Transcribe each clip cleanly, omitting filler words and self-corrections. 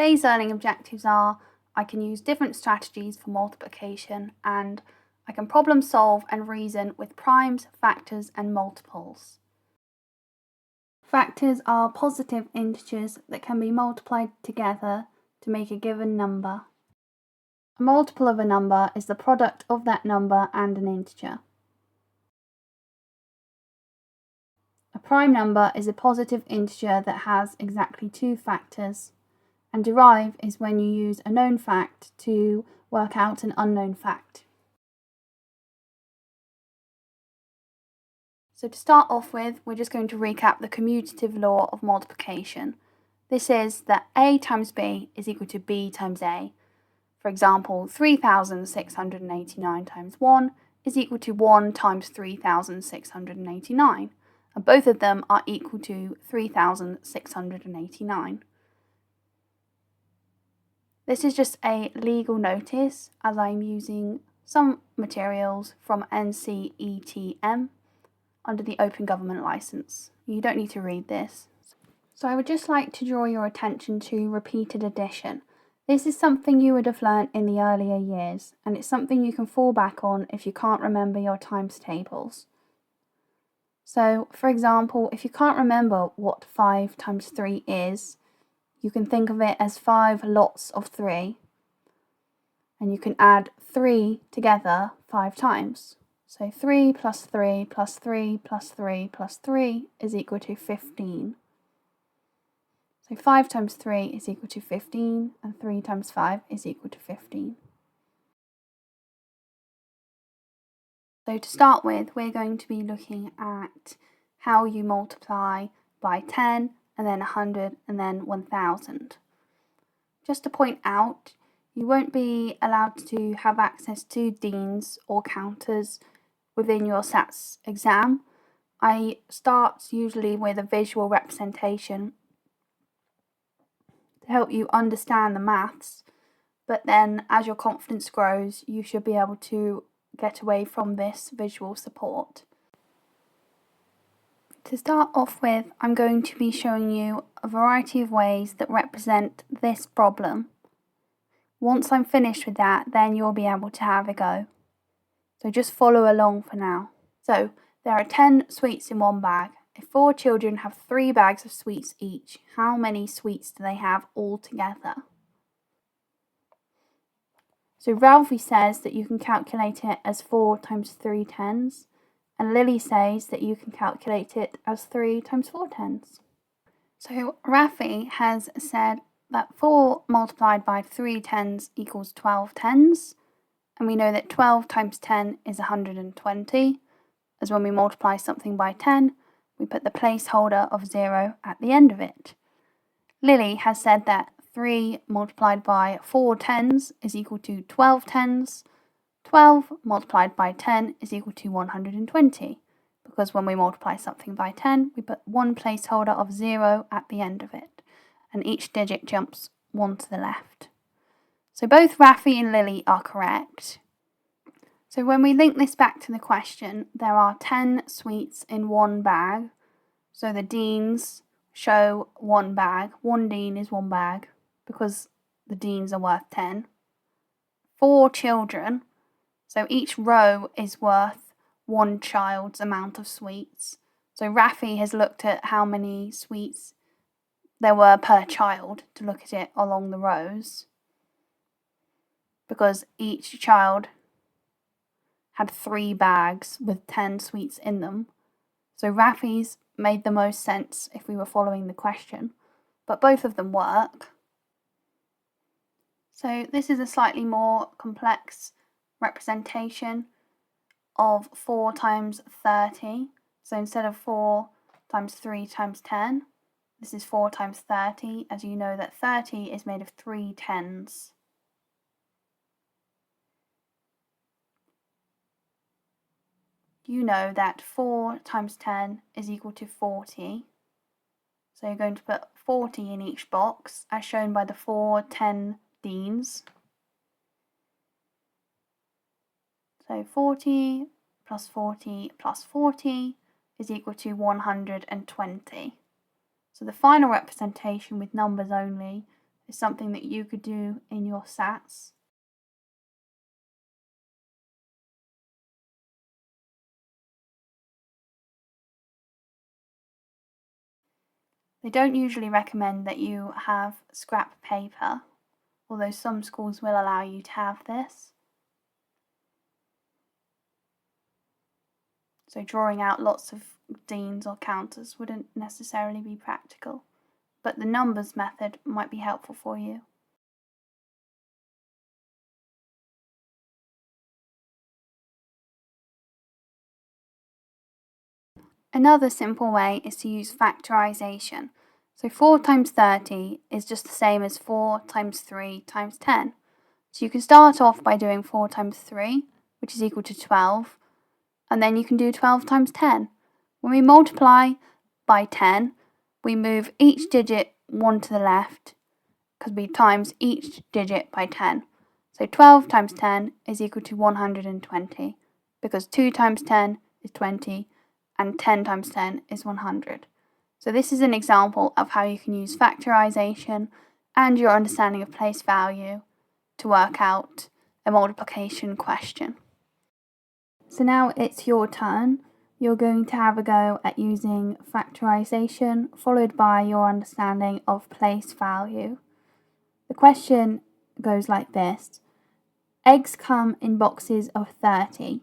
Today's learning objectives are: I can use different strategies for multiplication, and I can problem solve and reason with primes, factors and multiples. Factors are positive integers that can be multiplied together to make a given number. A multiple of a number is the product of that number and an integer. A prime number is a positive integer that has exactly two factors, and derive is when you use a known fact to work out an unknown fact. So to start off with, we're just going to recap the commutative law of multiplication. This is that A times B is equal to B times A. For example, 3,689 times 1 is equal to 1 times 3,689, and both of them are equal to 3,689. This is just a legal notice, as I'm using some materials from NCTEM under the Open Government Licence. You don't need to read this. So I would just like to draw your attention to repeated addition. This is something you would have learnt in the earlier years, and it's something you can fall back on if you can't remember your times tables. So, for example, if you can't remember what 5 times 3 is, you can think of it as 5 lots of 3, and you can add 3 together 5 times. So 3 plus 3 plus 3 plus 3 plus 3 is equal to 15. So 5 times 3 is equal to 15, and 3 times 5 is equal to 15. So to start with, we're going to be looking at how you multiply by 10, and then 100, and then 1000. Just to point out, you won't be allowed to have access to deans or counters within your SATS exam. I start usually with a visual representation to help you understand the maths, but then as your confidence grows, you should be able to get away from this visual support. To start off with, I'm going to be showing you a variety of ways that represent this problem. Once I'm finished with that, then you'll be able to have a go. So just follow along for now. So there are 10 sweets in one bag. If 4 children have 3 bags of sweets each, how many sweets do they have all together? So Ralphie says that you can calculate it as 4 times 3 tens, and Lily says that you can calculate it as 3 times 4 tens. So Rafi has said that 4 multiplied by 3 tens equals 12 tens, and we know that 12 times 10 is 120, as when we multiply something by 10, we put the placeholder of 0 at the end of it. Lily has said that 3 multiplied by 4 tens is equal to 12 tens. 12 multiplied by 10 is equal to 120, because when we multiply something by 10, we put one placeholder of 0 at the end of it, and each digit jumps 1 to the left. So both Rafi and Lily are correct. So when we link this back to the question, there are 10 sweets in one bag, so the deans show one bag. One dean is one bag, because the deans are worth 10. 4 children, so each row is worth one child's amount of sweets. So Rafi has looked at how many sweets there were per child to look at it along the rows, because each child had 3 bags with 10 sweets in them. So Rafi's made the most sense if we were following the question, but both of them work. So this is a slightly more complex representation of 4 times 30. So instead of 4 times 3 times 10, this is 4 times 30, as you know that 30 is made of 3 tens. You know that 4 times 10 is equal to 40. So you're going to put 40 in each box, as shown by the 4 10 deans. So 40 plus 40 plus 40 is equal to 120. So the final representation with numbers only It's something that you could do in your SATs. They don't usually recommend that you have scrap paper, although some schools will allow you to have this. So drawing out lots of deans or counters wouldn't necessarily be practical, but the numbers method might be helpful for you. Another simple way is to use factorisation. So 4 times 30 is just the same as 4 times 3 times 10. So you can start off by doing 4 times 3, which is equal to 12, and then you can do 12 times 10. When we multiply by 10, we move each digit 1 to the left, because we times each digit by 10. So 12 times 10 is equal to 120, because 2 times 10 is 20, and 10 times 10 is 100. So this is an example of how you can use factorisation and your understanding of place value to work out a multiplication question. So now it's your turn. You're going to have a go at using factorisation, followed by your understanding of place value. The question goes like this. Eggs come in boxes of 30.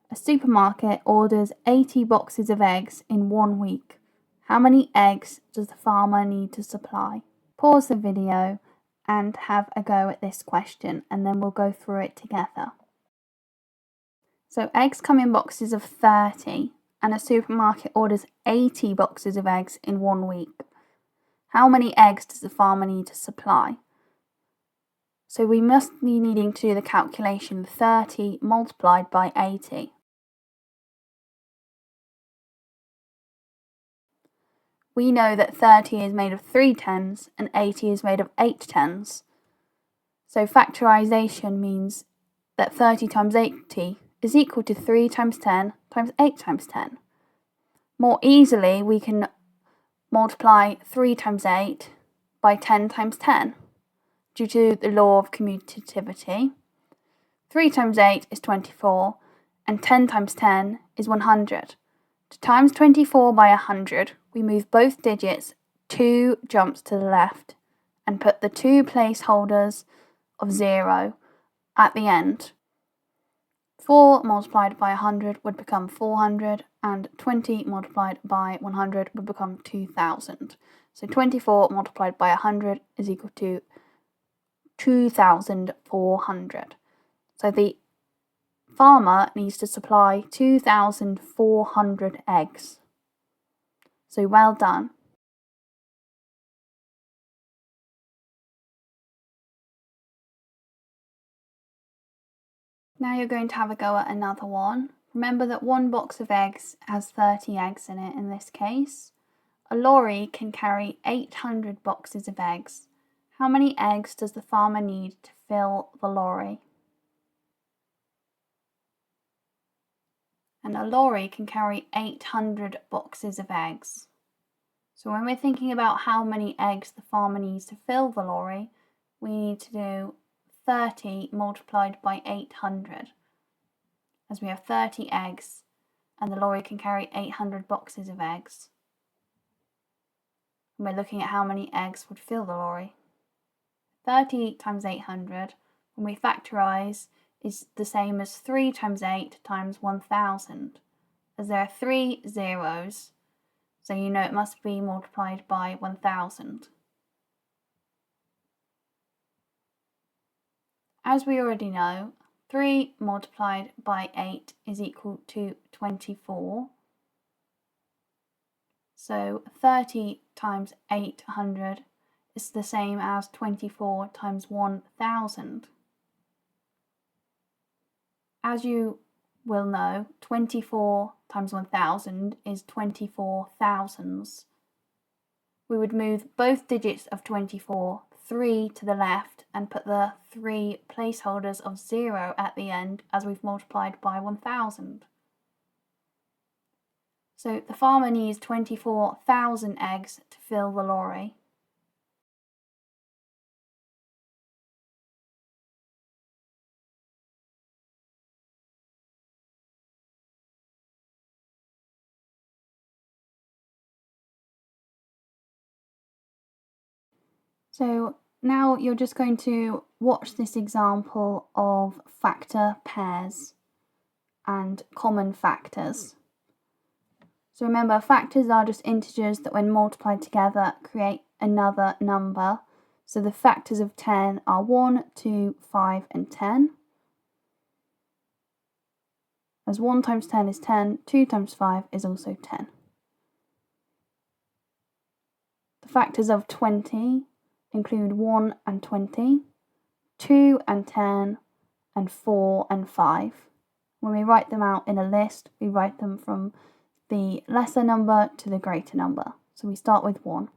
A supermarket orders 80 boxes of eggs in 1 week. How many eggs does the farmer need to supply? Pause the video and have a go at this question, and then we'll go through it together. So eggs come in boxes of 30, and a supermarket orders 80 boxes of eggs in 1 week. How many eggs does the farmer need to supply? So we must be needing to do the calculation 30 multiplied by 80. We know that 30 is made of 3 tens and 80 is made of 8 tens. So factorisation means that 30 times 80 is equal to 3 times 10 times 8 times 10. More easily, we can multiply 3 times 8 by 10 times 10. Due to the law of commutativity, 3 times 8 is 24, and 10 times 10 is 100. To times 24 by 100, we move both digits 2 jumps to the left and put the 2 placeholders of 0 at the end. 4 multiplied by 100 would become 400, and 20 multiplied by 100 would become 2000. So 24 multiplied by 100 is equal to 2,400. So the farmer needs to supply 2,400 eggs. So well done. Now you're going to have a go at another one. Remember that 1 box of eggs has 30 eggs in it in this case. A lorry can carry 800 boxes of eggs. How many eggs does the farmer need to fill the lorry? And a lorry can carry 800 boxes of eggs. So when we're thinking about how many eggs the farmer needs to fill the lorry, we need to do 30 multiplied by 800, as we have 30 eggs and the lorry can carry 800 boxes of eggs. And we're looking at how many eggs would fill the lorry. 30 times 800, when we factorise, is the same as 3 times 8 times 1000, as there are 3 zeros, so you know it must be multiplied by 1000. As we already know, 3 multiplied by 8 is equal to 24. So 30 times 800 is the same as 24 times 1000. As you will know, 24 times 1000 is 24 thousands. We would move both digits of 24 3 to the left and put the 3 placeholders of 0 at the end as we've multiplied by 1000. So the farmer needs 24,000 eggs to fill the lorry. So now you're just going to watch this example of factor pairs and common factors. So remember, factors are just integers that when multiplied together create another number. So the factors of 10 are 1, 2, 5 and 10. As 1 times 10 is 10, 2 times 5 is also 10. The factors of 20 include 1 and 20, 2 and 10, and 4 and 5. When we write them out in a list, we write them from the lesser number to the greater number. So we start with 1.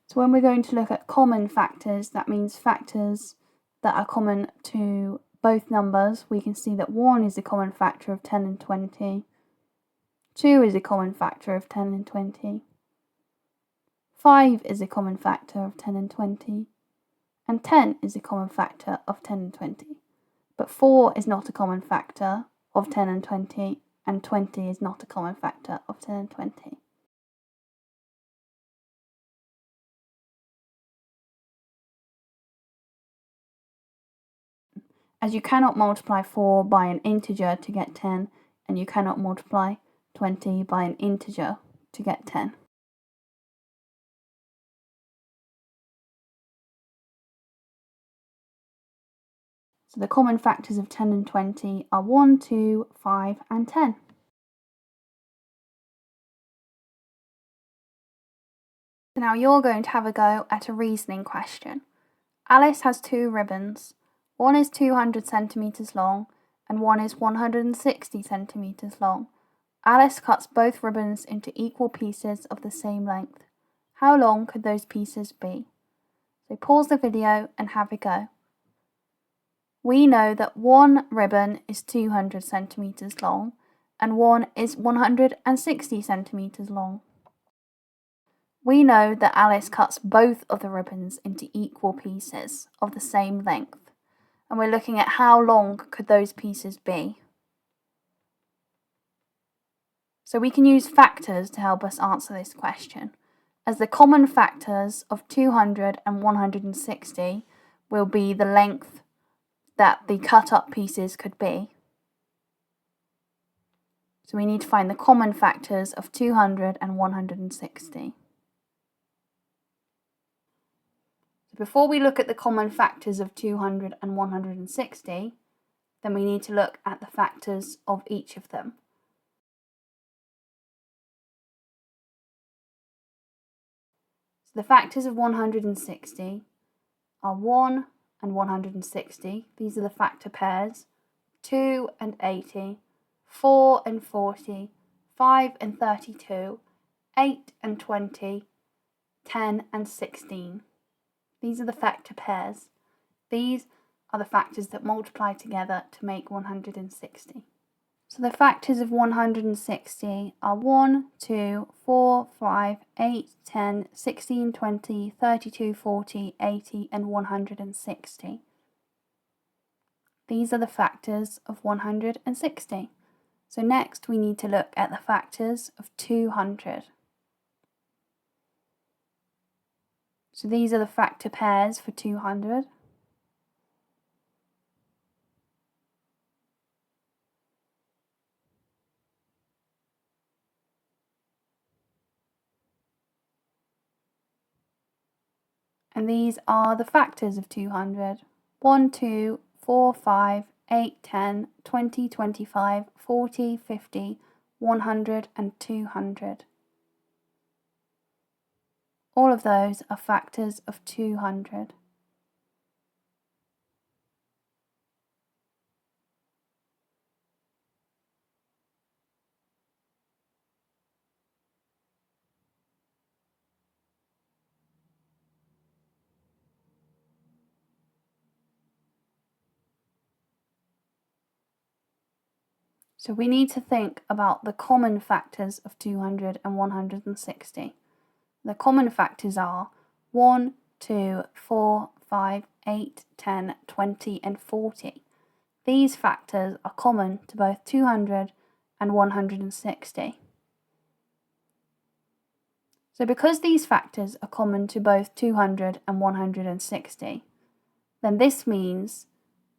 So when we're going to look at common factors, that means factors that are common to both numbers. We can see that 1 is a common factor of 10 and 20. 2 is a common factor of 10 and 20. 5 is a common factor of 10 and 20. And 10 is a common factor of 10 and 20. But 4 is not a common factor of 10 and 20. And 20 is not a common factor of 10 and 20. As you cannot multiply 4 by an integer to get 10, and you cannot multiply 20 by an integer to get 10. So the common factors of 10 and 20 are 1, 2, 5 and 10. So now you're going to have a go at a reasoning question. Alice has 2 ribbons. One is 200 centimetres long and one is 160 centimetres long. Alice cuts both ribbons into equal pieces of the same length. How long could those pieces be? So pause the video and have a go. We know that one ribbon is 200 centimetres long and one is 160 centimetres long. We know that Alice cuts both of the ribbons into equal pieces of the same length. And we're looking at how long could those pieces be. So we can use factors to help us answer this question, as the common factors of 200 and 160 will be the length that the cut up pieces could be. So we need to find the common factors of 200 and 160. Before we look at the common factors of 200 and 160, then we need to look at the factors of each of them. So the factors of 160 are 1 and 160. These are the factor pairs. 2 and 80, 4 and 40, 5 and 32, 8 and 20, 10 and 16. These are the factor pairs. These are the factors that multiply together to make 160. So the factors of 160 are 1, 2, 4, 5, 8, 10, 16, 20, 32, 40, 80 and 160. These are the factors of 160. So next we need to look at the factors of 200. So these are the factor pairs for 200. And these are the factors of 200. 1, 2, 4, 5, 8, 10, 20, 25, 40, 50, 100 and 200. All of those are factors of 200. So we need to think about the common factors of 200 and 160. The common factors are 1, 2, 4, 5, 8, 10, 20 and 40. These factors are common to both 200 and 160. So because these factors are common to both 200 and 160, then this means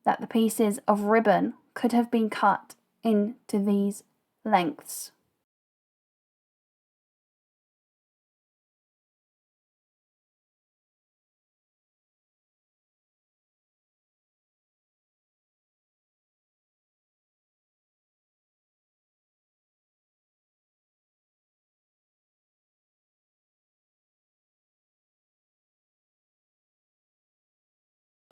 that the pieces of ribbon could have been cut into these lengths.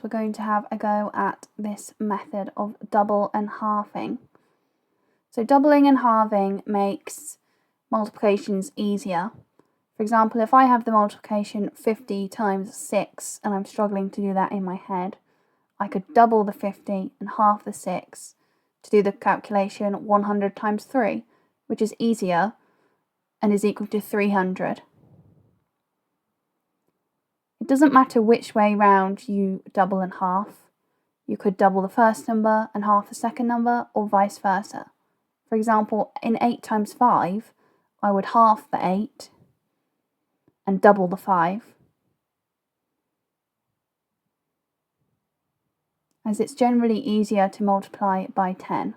We're going to have a go at this method of double and halving. So doubling and halving makes multiplications easier. For example, if I have the multiplication 50 times 6 and I'm struggling to do that in my head, I could double the 50 and half the 6 to do the calculation 100 times 3, which is easier and is equal to 300. It doesn't matter which way round you double and half. You could double the first number and half the second number, or vice versa. For example, in 8 times 5, I would half the 8 and double the 5, as it's generally easier to multiply by 10.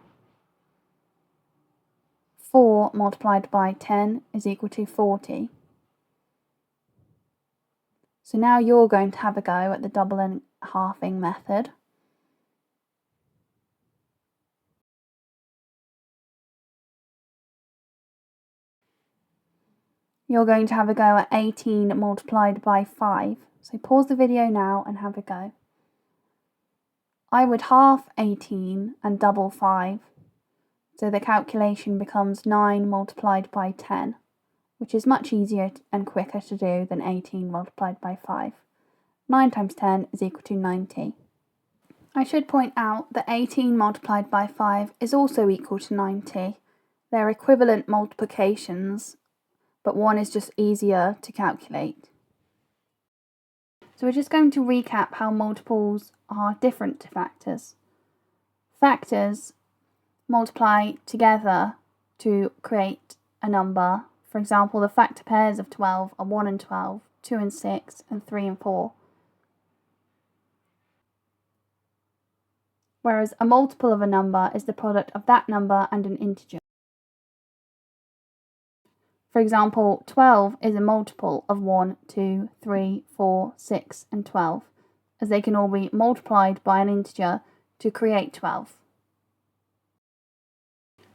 4 multiplied by 10 is equal to 40. So now you're going to have a go at the double and halving method. You're going to have a go at 18 multiplied by 5. So pause the video now and have a go. I would half 18 and double 5. So the calculation becomes 9 multiplied by 10, which is much easier and quicker to do than 18 multiplied by 5. 9 times 10 is equal to 90. I should point out that 18 multiplied by 5 is also equal to 90. They're equivalent multiplications, but one is just easier to calculate. So we're just going to recap how multiples are different to factors. Factors multiply together to create a number. For example, the factor pairs of 12 are 1 and 12, 2 and 6, and 3 and 4. Whereas a multiple of a number is the product of that number and an integer. For example, 12 is a multiple of 1, 2, 3, 4, 6, and 12, as they can all be multiplied by an integer to create 12.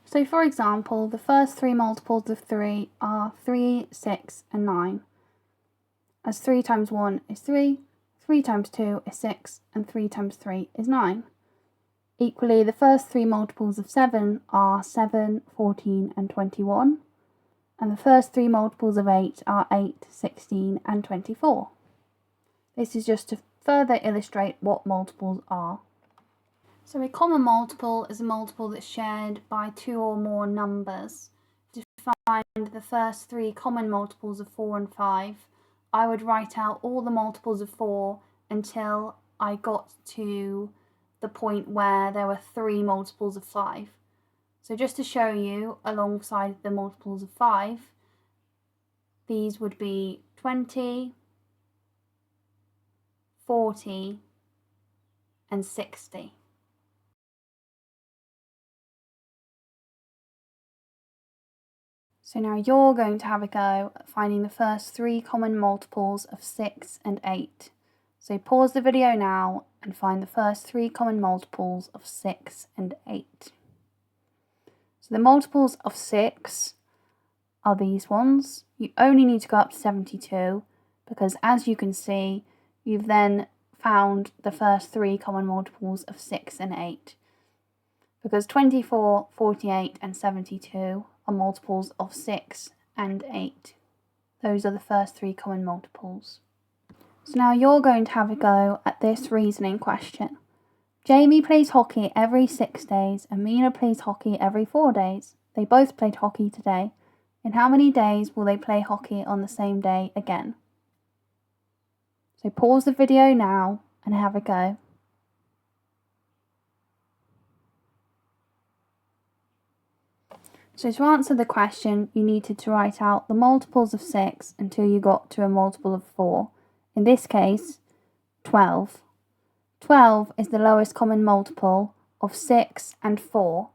So for example, the first three multiples of 3 are 3, 6, and 9, as 3 times 1 is 3, 3 times 2 is 6, and 3 times 3 is 9. Equally, the first three multiples of 7 are 7, 14, and 21, and the first three multiples of 8 are 8, 16, and 24. This is just to further illustrate what multiples are. So a common multiple is a multiple that's shared by two or more numbers. To find the first three common multiples of 4 and 5, I would write out all the multiples of 4 until I got to the point where there were 3 multiples of 5. So just to show you, alongside the multiples of 5, these would be 20, 40, and 60. So now you're going to have a go at finding the first three common multiples of 6 and 8. So pause the video now and find the first three common multiples of 6 and 8. So the multiples of 6 are these ones. You only need to go up to 72 because, as you can see, you've then found the first three common multiples of 6 and 8. Because 24, 48 and 72 are multiples of 6 and 8. Those are the first three common multiples. So now you're going to have a go at this reasoning question. Jamie plays hockey every 6 days and Mina plays hockey every 4 days. They both played hockey today. In how many days will they play hockey on the same day again? So pause the video now and have a go. So to answer the question, you needed to write out the multiples of 6 until you got to a multiple of 4. In this case, 12. 12 is the lowest common multiple of 6 and 4.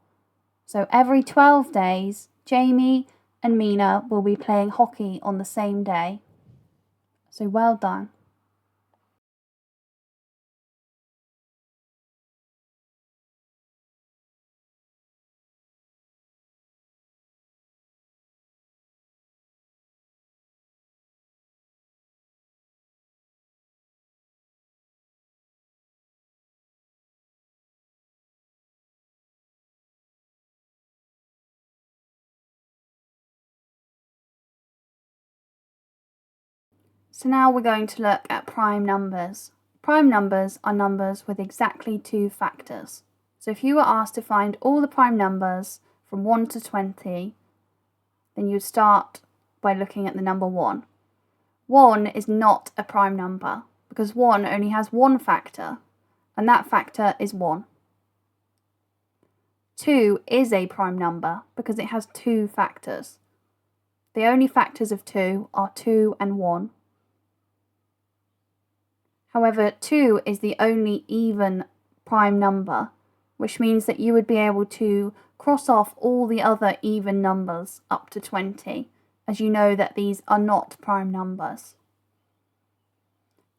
So every 12 days, Jamie and Mina will be playing hockey on the same day. So well done. So now we're going to look at prime numbers. Prime numbers are numbers with exactly 2 factors. So if you were asked to find all the prime numbers from 1 to 20, then you'd start by looking at the number 1. 1 is not a prime number because 1 only has one factor, and that factor is 1. 2 is a prime number because it has 2 factors. The only factors of 2 are 2 and 1. However, 2 is the only even prime number, which means that you would be able to cross off all the other even numbers up to 20, as you know that these are not prime numbers.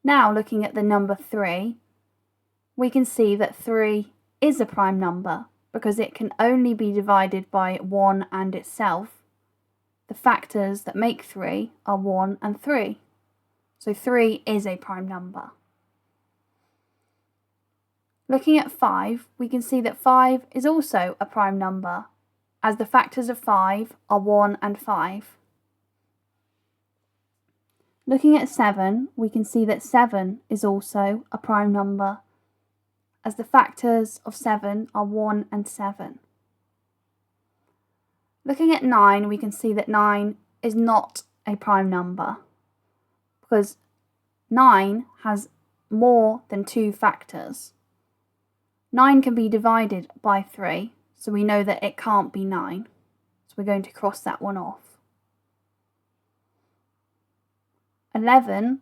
Now, looking at the number 3, we can see that 3 is a prime number because it can only be divided by 1 and itself. The factors that make 3 are 1 and 3. So 3 is a prime number. Looking at 5, we can see that 5 is also a prime number, as the factors of 5 are 1 and 5. Looking at 7, we can see that 7 is also a prime number, as the factors of 7 are 1 and 7. Looking at 9, we can see that 9 is not a prime number, because 9 has more than 2 factors. 9 can be divided by 3, so we know that it can't be 9. So we're going to cross that one off. 11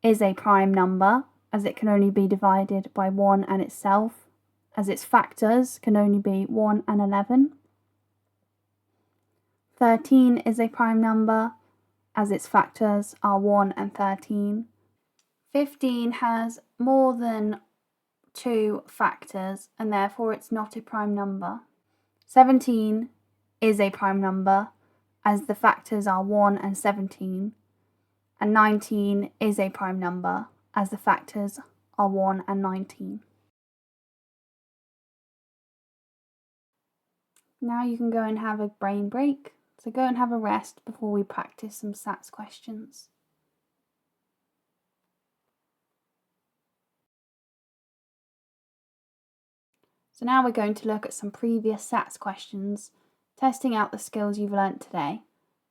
is a prime number, as it can only be divided by 1 and itself, as its factors can only be 1 and 11. 13 is a prime number, as its factors are 1 and 13. 15 has more than 2 factors, and therefore it's not a prime number. 17 is a prime number, as the factors are 1 and 17. And 19 is a prime number, as the factors are 1 and 19. Now you can go and have a brain break, so go and have a rest before we practice some SATs questions. So now we're going to look at some previous SATs questions, testing out the skills you've learnt today.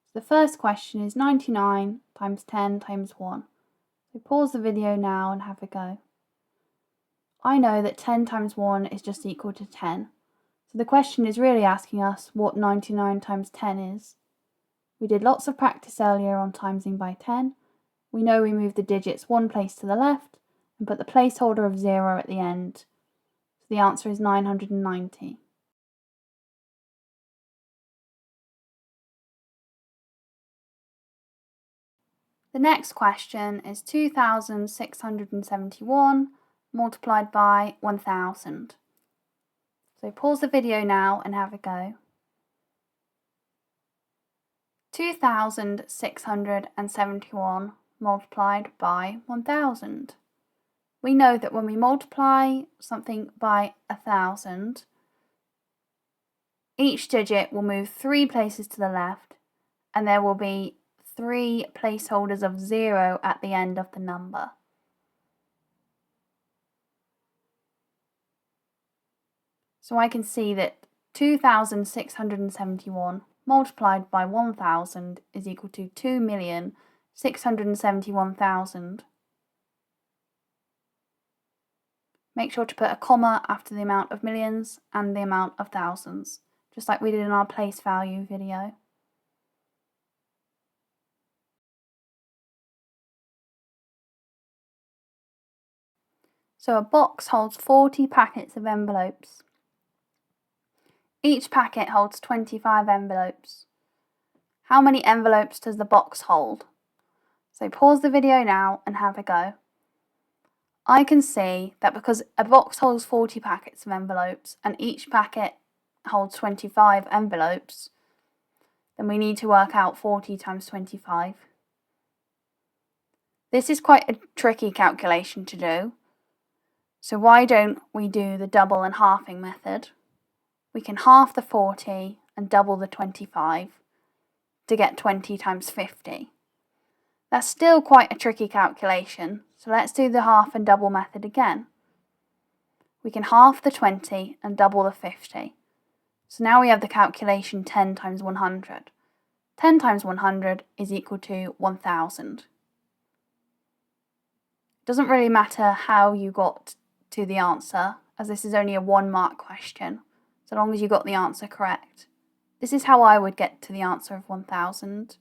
So the first question is 99 times 10 times 1. So pause the video now and have a go. I know that 10 times 1 is just equal to 10. So the question is really asking us what 99 times 10 is. We did lots of practice earlier on timesing by 10. We know we move the digits one place to the left and put the placeholder of 0 at the end. So the answer is 990. The next question is 2,671 multiplied by 1,000. So pause the video now and have a go. 2,671 multiplied by 1,000. We know that when we multiply something by 1,000, each digit will move 3 places to the left, and there will be 3 placeholders of 0 at the end of the number. So I can see that 2,671 multiplied by 1,000 is equal to 2,671,000. make sure to put a comma after the amount of millions and the amount of thousands, just like we did in our place value video. So a box holds 40 packets of envelopes. Each packet holds 25 envelopes. How many envelopes does the box hold? So pause the video now and have a go. I can see that because a box holds 40 packets of envelopes and each packet holds 25 envelopes, then we need to work out 40 times 25. This is quite a tricky calculation to do, so why don't we do the double and halving method? We can halve the 40 and double the 25 to get 20 times 50. That's still quite a tricky calculation, so let's do the half and double method again. We can halve the 20 and double the 50. So now we have the calculation 10 times 100. 10 times 100 is equal to 1000. It doesn't really matter how you got to the answer, as this is only a 1-mark question, so long as you got the answer correct. This is how I would get to the answer of 1000.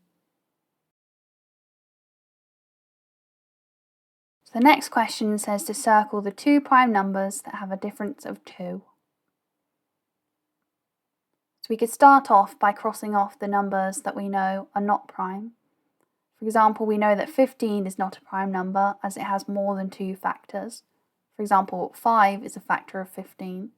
So the next question says to circle the 2 prime numbers that have a difference of 2. So we could start off by crossing off the numbers that we know are not prime. For example, we know that 15 is not a prime number as it has more than 2 factors. For example, 5 is a factor of 15.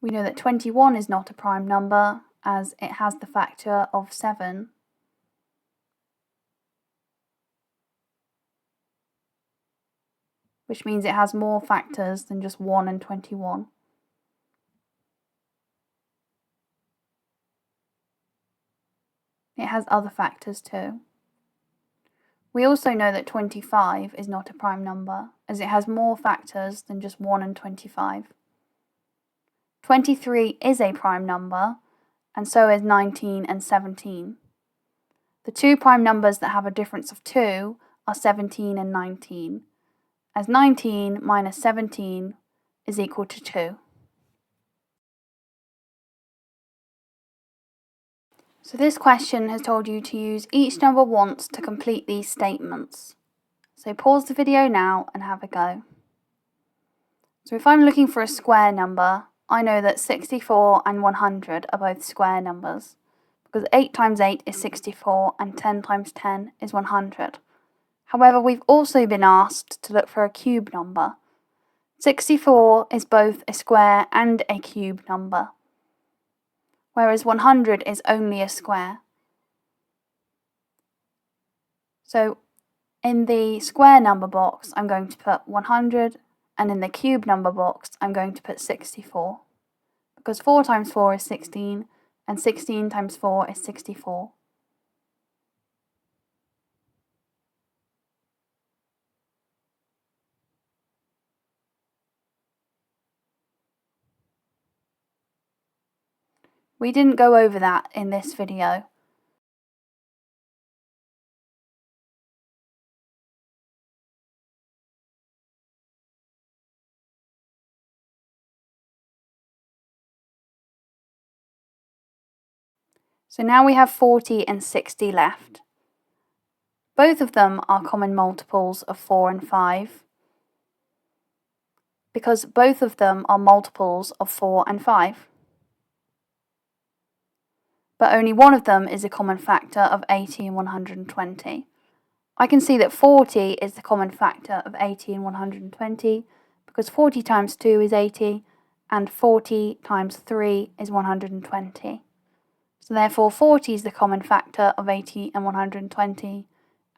We know that 21 is not a prime number as it has the factor of 7. Which means it has more factors than just 1 and 21. It has other factors too. We also know that 25 is not a prime number, as it has more factors than just 1 and 25. 23 is a prime number, and so is 19 and 17. The 2 prime numbers that have a difference of 2 are 17 and 19, as 19 minus 17 is equal to 2. So this question has told you to use each number once to complete these statements. So pause the video now and have a go. So if I'm looking for a square number, I know that 64 and 100 are both square numbers, because 8 times 8 is 64 and 10 times 10 is 100. However, we've also been asked to look for a cube number. 64 is both a square and a cube number, whereas 100 is only a square. So in the square number box, I'm going to put 100, and in the cube number box, I'm going to put 64, because 4 times 4 is 16, and 16 times 4 is 64. We didn't go over that in this video. So now we have 40 and 60 left. Both of them are common multiples of 4 and 5, because both of them are multiples of 4 and 5. But only one of them is a common factor of 80 and 120. I can see that 40 is the common factor of 80 and 120, because 40 times 2 is 80, and 40 times 3 is 120. So therefore 40 is the common factor of 80 and 120,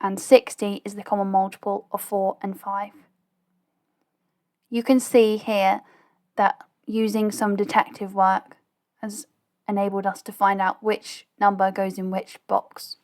and 60 is the common multiple of 4 and 5. You can see here that using some detective work has enabled us to find out which number goes in which box.